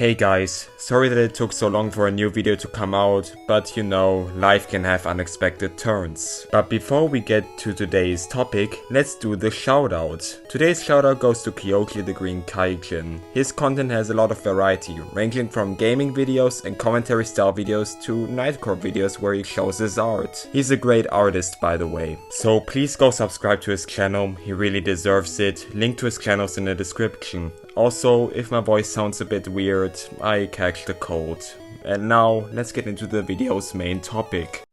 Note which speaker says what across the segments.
Speaker 1: Hey guys, sorry that it took so long for a new video to come out, but you know, life can have unexpected turns. But before we get to today's topic, let's do the shoutout. Today's shoutout goes to Kyoki the Green Kaijin. His content has a lot of variety, ranging from gaming videos and commentary style videos to nightcore videos where he shows his art. He's a great artist, by the way. So please go subscribe to his channel, he really deserves it. Link to his channels in the description. Also, if my voice sounds a bit weird, I catch the cold. And now, let's get into the video's main topic.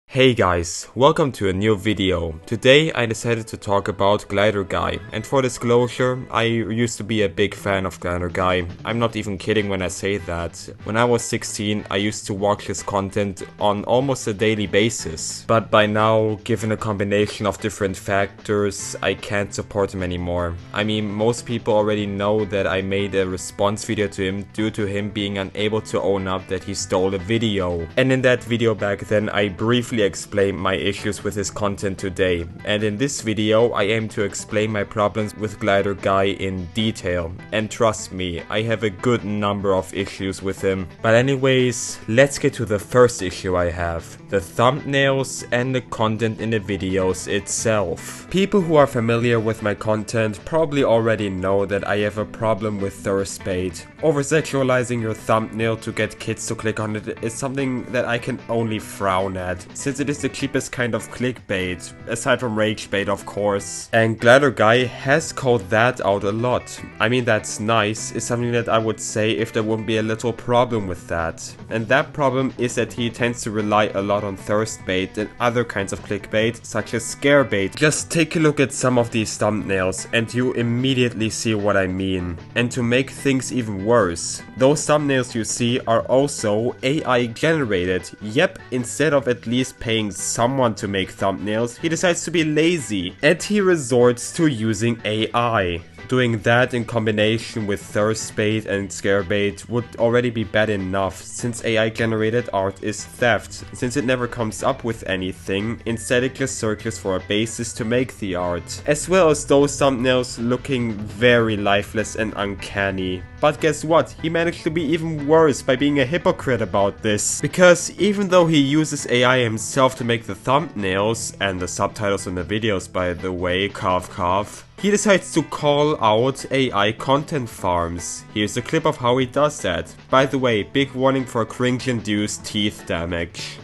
Speaker 1: Hey guys, welcome to a new video. Today I decided to talk about Glider Guy, and for disclosure, I used to be a big fan of Glider Guy. I'm not even kidding when I say that. When I was 16, I used to watch his content on almost a daily basis. But by now, given a combination of different factors, I can't support him anymore. I mean, most people already know that I made a response video to him due to him being unable to own up that he stole a video. And in that video back then, I briefly explain my issues with his content today, and in this video I aim to explain my problems with Glider Guy in detail, and trust me, I have a good number of issues with him. But anyways, let's get to the first issue I have: the thumbnails and the content in the videos itself. People who are familiar with my content probably already know that I have a problem with thirst bait. Over-sexualizing your thumbnail to get kids to click on it is something that I can only frown at, since it is the cheapest kind of clickbait, aside from rage bait of course. And Glider Guy has called that out a lot. I mean, that's nice, is something that I would say if there wouldn't be a little problem with that. And that problem is that he tends to rely a lot on thirst bait and other kinds of clickbait, such as scare bait. Just take a look at some of these thumbnails and you immediately see what I mean. And to make things even worse, those thumbnails you see are also AI generated. Yep, instead of at least paying someone to make thumbnails, he decides to be lazy and he resorts to using AI. Doing that in combination with thirst bait and scare bait would already be bad enough, since AI generated art is theft, since it never comes up with anything, instead it just searches for a basis to make the art. As well as those thumbnails looking very lifeless and uncanny. But guess what? He managed to be even worse by being a hypocrite about this. Because even though he uses AI himself to make the thumbnails, and the subtitles in the videos by the way, cough cough, he decides to call out AI content farms. Here's a clip of how he does that. By the way, big warning for cringe-induced teeth damage.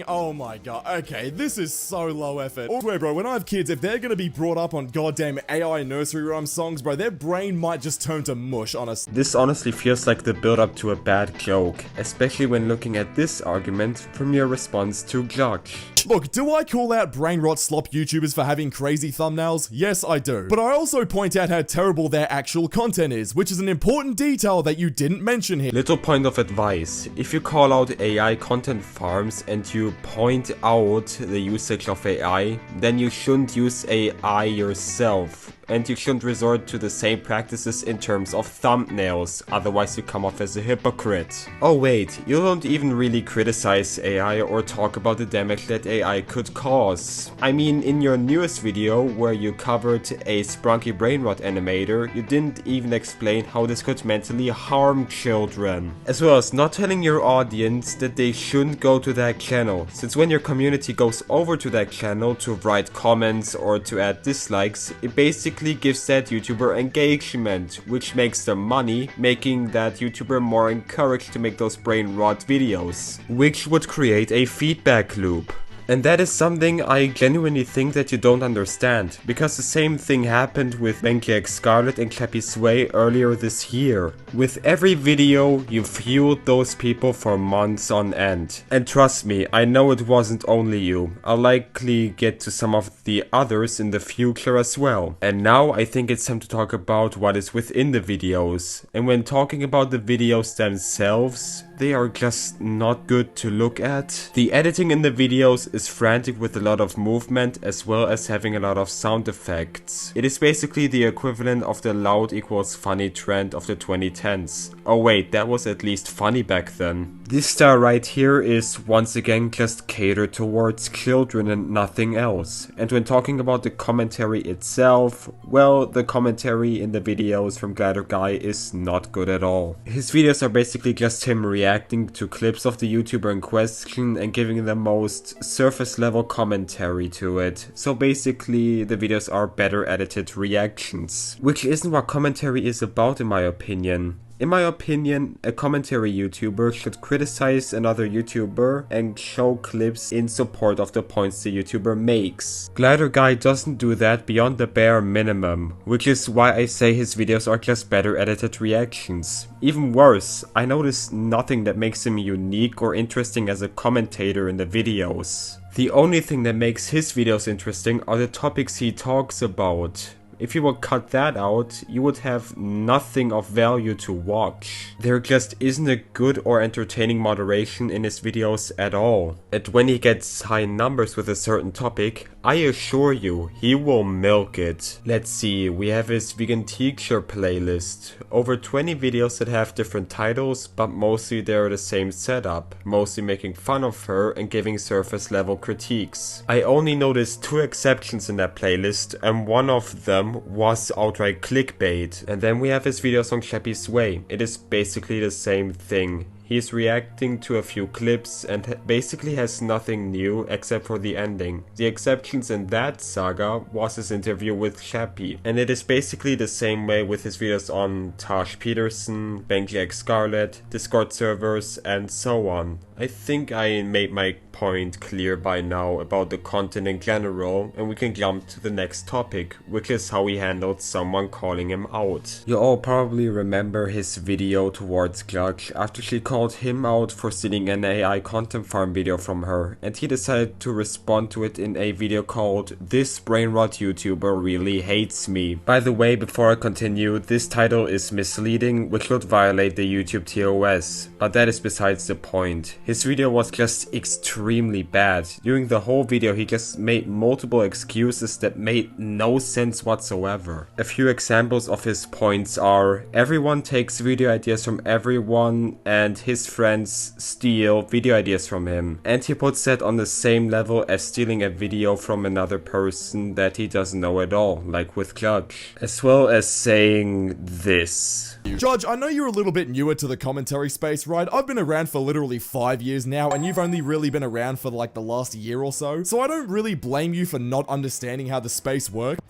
Speaker 2: Oh my god, okay, this is so low effort. I swear, bro, when I have kids, if they're gonna be brought up on goddamn AI nursery rhyme songs, bro, their brain might just turn to mush, honestly.
Speaker 1: This honestly feels like the build-up to a bad joke, especially when looking at this argument from your response to Judge.
Speaker 2: Look, do I call out brain rot slop YouTubers for having crazy thumbnails? Yes, I do. But I also point out how terrible their actual content is, which is an important detail that you didn't mention here.
Speaker 1: Little point of advice: if you call out AI content farms and you point out the usage of AI, then you shouldn't use AI yourself. And you shouldn't resort to the same practices in terms of thumbnails, otherwise you come off as a hypocrite. Oh wait, you don't even really criticize AI or talk about the damage that AI could cause. I mean, in your newest video, where you covered a Sprunky brain rot animator, you didn't even explain how this could mentally harm children. As well as not telling your audience that they shouldn't go to that channel, since when your community goes over to that channel to write comments or to add dislikes, it basically gives that YouTuber engagement, which makes them money, making that YouTuber more encouraged to make those brain rot videos, which would create a feedback loop. And that is something I genuinely think that you don't understand, because the same thing happened with Benki X Scarlet and Clappy Sway earlier this year. With every video, you fueled those people for months on end. And trust me, I know it wasn't only you. I'll likely get to some of the others in the future as well. And now I think it's time to talk about what is within the videos. And when talking about the videos themselves, they are just not good to look at. The editing in the videos is frantic with a lot of movement as well as having a lot of sound effects. It is basically the equivalent of the loud equals funny trend of the 2010s. Oh wait, that was at least funny back then. This style right here is once again just catered towards children and nothing else. And when talking about the commentary itself, well, the commentary in the videos from Glider Guy is not good at all. His videos are basically just him reacting to clips of the YouTuber in question and giving the most surface level commentary to it. So basically the videos are better edited reactions, which isn't what commentary is about in my opinion. In my opinion, a commentary YouTuber should criticize another YouTuber and show clips in support of the points the YouTuber makes. Glider Guy doesn't do that beyond the bare minimum, which is why I say his videos are just better edited reactions. Even worse, I notice nothing that makes him unique or interesting as a commentator in the videos. The only thing that makes his videos interesting are the topics he talks about. If you would cut that out, you would have nothing of value to watch. There just isn't a good or entertaining moderation in his videos at all. And when he gets high numbers with a certain topic, I assure you, he will milk it. Let's see, we have his vegan teacher playlist. Over 20 videos that have different titles, but mostly they're the same setup. Mostly making fun of her and giving surface level critiques. I only noticed 2 exceptions in that playlist, and one of them was outright clickbait. And then we have his videos on Chappie's Way. It is basically the same thing. He's reacting to a few clips and basically has nothing new except for the ending. The exceptions in that saga was his interview with Chappie. And it is basically the same way with his videos on Tosh Peterson, Benji X Scarlet, Discord servers, and so on. I think I made my point clear by now about the content in general, and we can jump to the next topic, which is how he handled someone calling him out. You all probably remember his video towards Clutch after she called him out for stealing an AI content farm video from her, and he decided to respond to it in a video called "This Brainrot YouTuber Really Hates Me." By the way, before I continue, this title is misleading, which would violate the YouTube TOS, but that is besides the point. His video was just extremely bad. During the whole video he just made multiple excuses that made no sense whatsoever. A few examples of his points are: everyone takes video ideas from everyone and his friends steal video ideas from him. And he puts that on the same level as stealing a video from another person that he doesn't know at all, like with Clutch. As well as saying this.
Speaker 2: Judge, I know you're a little bit newer to the commentary space, right? I've been around for literally 5 years now, and you've only really been around for like the last year or so. So I don't really blame you for not understanding how the space works.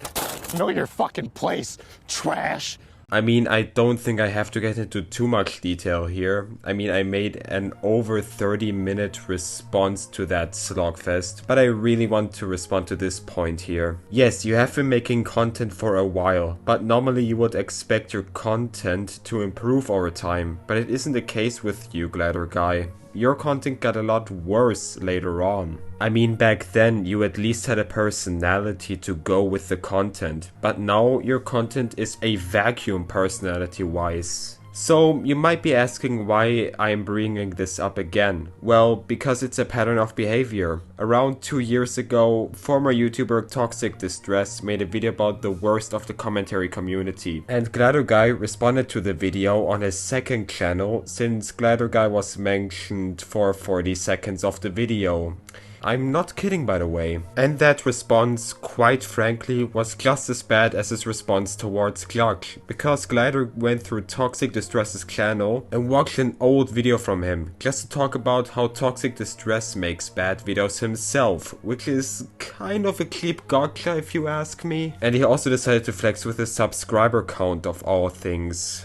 Speaker 3: Know your fucking place, trash.
Speaker 1: I mean, I don't think I have to get into too much detail here. I mean, I made an over 30-minute response to that slogfest, but I really want to respond to this point here. Yes, you have been making content for a while, but normally you would expect your content to improve over time, but it isn't the case with you, Glider Guy. Your content got a lot worse later on. I mean, back then you at least had a personality to go with the content, but now your content is a vacuum personality-wise. So you might be asking why I'm bringing this up again. Well, because it's a pattern of behavior. Around 2 years ago, former YouTuber Toxic Distress made a video about the worst of the commentary community. And Glider Guy responded to the video on his second channel, since Glider Guy was mentioned for 40 seconds of the video. I'm not kidding, by the way. And that response, quite frankly, was just as bad as his response towards Clutch, because Glider went through Toxic Distress's channel and watched an old video from him, just to talk about how Toxic Distress makes bad videos himself, which is kind of a cheap gotcha if you ask me. And he also decided to flex with his subscriber count of all things.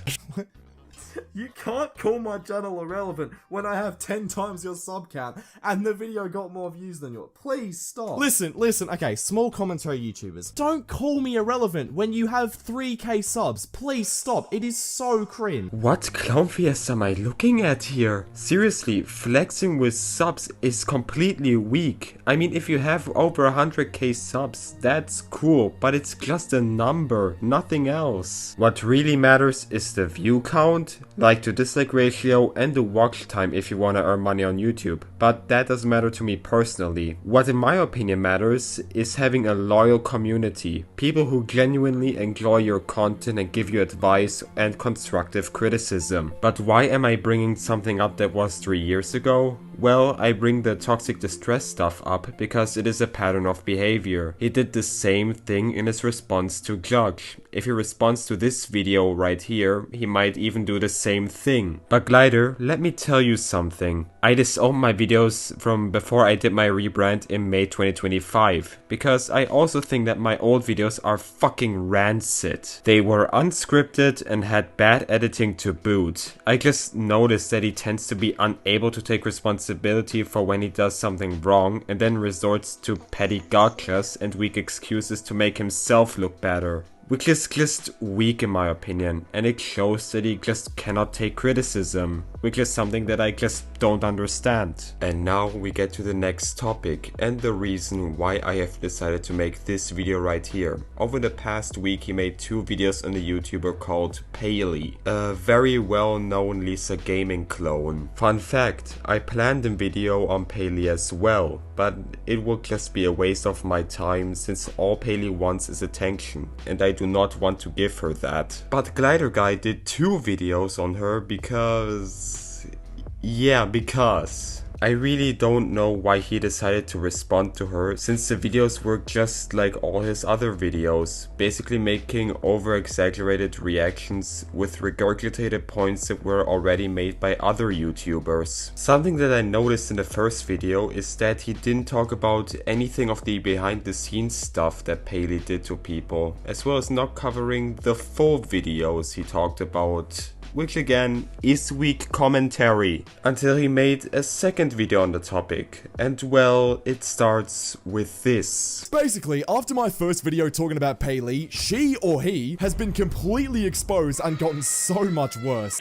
Speaker 2: You can't call my channel irrelevant when I have 10 times your sub count and the video got more views than yours. Please stop. Listen, okay, small commentary YouTubers. Don't call me irrelevant when you have 3k subs. Please stop. It is so cringe.
Speaker 1: What clown fiesta am I looking at here? Seriously, flexing with subs is completely weak. I mean, if you have over 100k subs, that's cool, but it's just a number, nothing else. What really matters is the view count. like to dislike ratio, and the watch time if you want to earn money on YouTube. But that doesn't matter to me personally. What in my opinion matters is having a loyal community. People who genuinely enjoy your content and give you advice and constructive criticism. But why am I bringing something up that was 3 years ago? Well, I bring the toxic distress stuff up because it is a pattern of behavior. He did the same thing in his response to Judge. If he responds to this video right here, he might even do the same thing. But Glider, let me tell you something. I disowned my videos from before I did my rebrand in May 2025, because I also think that my old videos are fucking rancid. They were unscripted and had bad editing to boot. I just noticed that he tends to be unable to take responsibility for when he does something wrong and then resorts to petty gotchas and weak excuses to make himself look better. Which is just weak in my opinion, and it shows that he just cannot take criticism, which is something that I just don't understand. And now we get to the next topic, and the reason why I have decided to make this video right here. Over the past week he made 2 videos on a YouTuber called Paley, a very well known Lisa Gaming clone. Fun fact, I planned a video on Paley as well, but it would just be a waste of my time since all Paley wants is attention, and I do not want to give her that. But Glider Guy did 2 videos on her because... yeah, because... I really don't know why he decided to respond to her, since the videos were just like all his other videos, basically making over-exaggerated reactions with regurgitated points that were already made by other YouTubers. Something that I noticed in the first video is that he didn't talk about anything of the behind-the-scenes stuff that Paley did to people, as well as not covering the full videos he talked about, which again is weak commentary, until he made a second video on the topic, and well, it starts with this.
Speaker 2: Basically, after my first video talking about Paley, she or he has been completely exposed and gotten so much worse.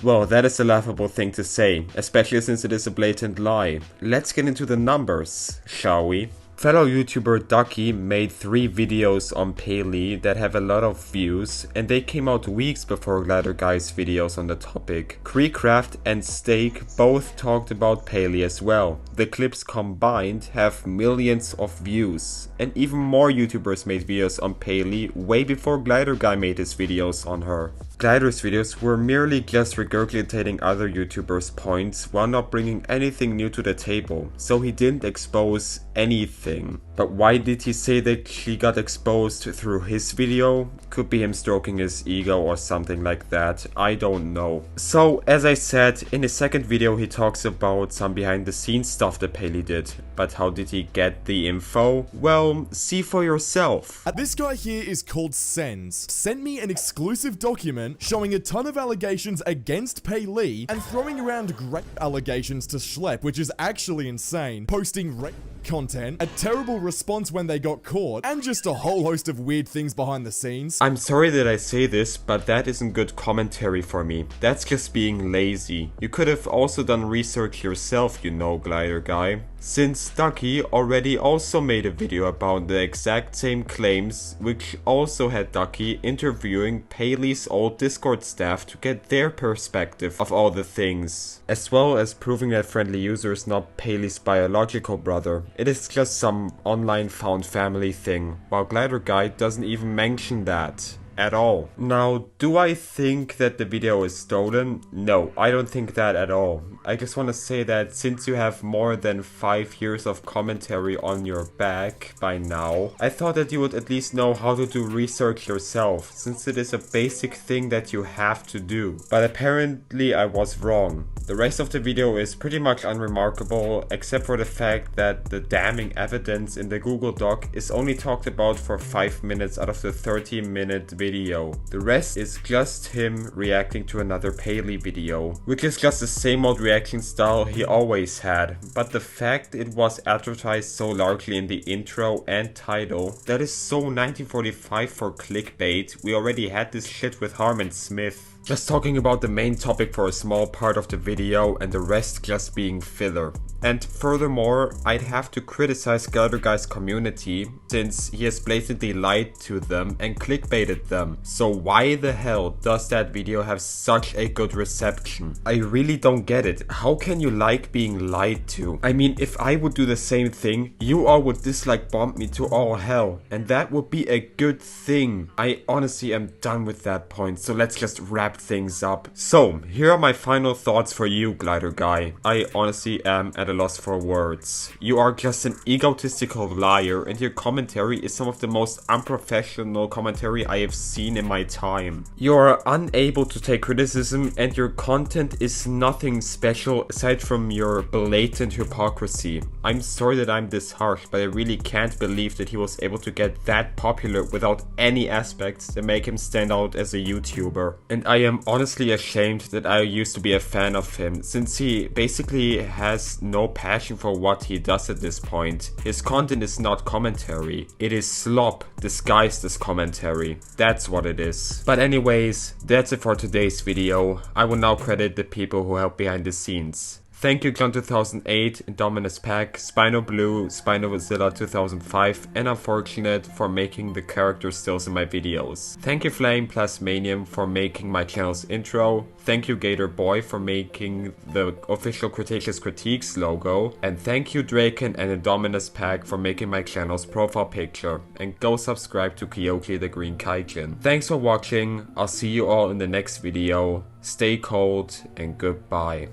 Speaker 1: Well, that is a laughable thing to say, especially since it is a blatant lie. Let's get into the numbers, shall we? Fellow YouTuber Ducky made 3 videos on Paley that have a lot of views, and they came out weeks before Glider Guy's videos on the topic. Creecraft and Steak both talked about Paley as well. The clips combined have millions of views, and even more YouTubers made videos on Paley way before Glider Guy made his videos on her. Glider's videos were merely just regurgitating other YouTubers' points while not bringing anything new to the table, so he didn't expose anything. But why did he say that she got exposed through his video? Could be him stroking his ego or something like that, I don't know. So, as I said, in his second video he talks about some behind the scenes stuff that Paley did. But how did he get the info? Well, see for yourself.
Speaker 2: This guy here is called Sens. Sent me an exclusive document showing a ton of allegations against Paley and throwing around great allegations to Schlepp, which is actually insane. Posting content, a terrible response when they got caught, and just a whole host of weird things behind the scenes.
Speaker 1: I'm sorry that I say this, but that isn't good commentary for me. That's just being lazy. You could have also done research yourself, you know, Glider Guy. Since Ducky already also made a video about the exact same claims, which also had Ducky interviewing Paley's old Discord staff to get their perspective of all the things, as well as proving that Friendly User is not Paley's biological brother. It is just some online found family thing, while Glider Guy doesn't even mention that at all. Now, do I think that the video is stolen? No, I don't think that at all. I just want to say that since you have more than 5 years of commentary on your back by now, I thought that you would at least know how to do research yourself, since it is a basic thing that you have to do. But apparently I was wrong. The rest of the video is pretty much unremarkable, except for the fact that the damning evidence in the Google Doc is only talked about for 5 minutes out of the 30-minute video. The rest is just him reacting to another Paley video, which is just the same old reaction style he always had, but the fact it was advertised so largely in the intro and title, that is so 1945 for clickbait. We already had this shit with Harmon Smith. Just talking about the main topic for a small part of the video and the rest just being filler. And furthermore, I'd have to criticize Glider Guy's community since he has blatantly lied to them and clickbaited them. So why the hell does that video have such a good reception? I really don't get it. How can you like being lied to? I mean, if I would do the same thing, you all would dislike bomb me to all hell. And that would be a good thing. I honestly am done with that point, so let's just wrap things up. So, here are my final thoughts for you, Glider Guy. I honestly am at a loss for words. You are just an egotistical liar, and your commentary is some of the most unprofessional commentary I have seen in my time. You are unable to take criticism, and your content is nothing special aside from your blatant hypocrisy. I'm sorry that I'm this harsh, but I really can't believe that he was able to get that popular without any aspects that make him stand out as a YouTuber. And I am honestly ashamed that I used to be a fan of him, since he basically has no passion for what he does at this point. His content is not commentary. It is slop disguised as commentary. That's what it is. But anyways, that's it for today's video. I will now credit the people who helped behind the scenes. Thank you Clown 2008, Indominus Pack, Spino Blue, Spinovazilla 2005, and Unfortunate for making the character stills in my videos. Thank you Flame plus Manium for making my channel's intro. Thank you Gator Boy for making the official Cretaceous Critiques logo. And thank you Draken and Indominus Pack for making my channel's profile picture. And go subscribe to Kyoki the Green Kaijin. Thanks for watching, I'll see you all in the next video. Stay cold and goodbye.